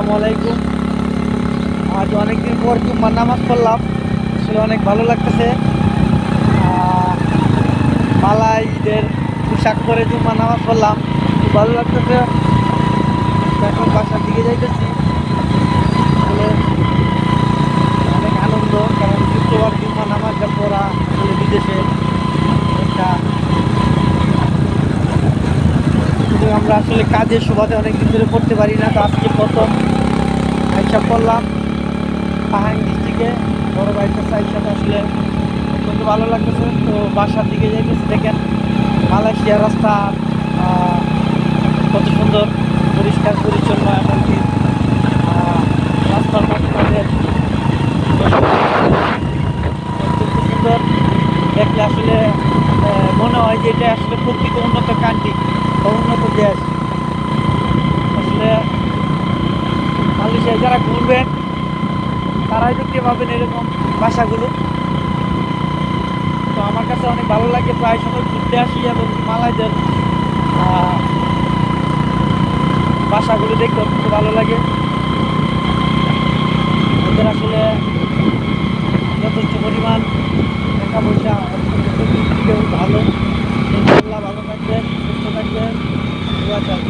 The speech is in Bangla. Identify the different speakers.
Speaker 1: আসসালামু আলাইকুম। আজ অনেকদিন পর জুম্মার নামাজ পড়লাম, আসলে অনেক ভালো লাগতেছে। মালাইদের পোশাক পরে জুম্মার নামাজ পড়লাম, খুব ভালো লাগতেছে। এখন বাসার দিকে যাইতেছি, আসলে অনেক আনন্দ, কারণ শুক্রবার জুম্মার নামাজটা পড়া আসলে বিদেশে একটা, আমরা আসলে কাজের সুবাদে অনেকদিন ধরে পড়তে পারি না। তো আজকে প্রথম আইসা পড়লাম পাহাড়ি ডিস্ট্রিক্টে, বড় ভাইটার সাথে আসলে অত্যন্ত ভালো লাগতেছে। তো বাসার দিকে যাইতেছি, দেখেন মালয়েশিয়ার রাস্তা কত সুন্দর, পরিষ্কার পরিচ্ছন্ন, এমনকি রাস্তার মধ্যে তাদের অত্যন্ত সুন্দর। দেখলে আসলে মনে হয় যে এটা আসলে প্রকৃত উন্নত কান্ট্রি বা উন্নত দেশ। আসলে মালয়েশিয়ায় যারা ঘুরবেন তারাই দেখতে পাবেন এরকম বাসাগুলো। তো আমার কাছে অনেক ভালো লাগে, প্রায় সময় ঘুরতে আসি এবং মালয়দের বাসাগুলো দেখতে অত্যন্ত ভালো লাগে। ওদের আসলে যথেষ্ট পরিমাণ টাকা পয়সা অর্থনৈতিক দিক থেকেও ভালো। ইনশাআল্লাহ ভালো থাকবেন, সুস্থ থাকবেন, দোয়া চাই।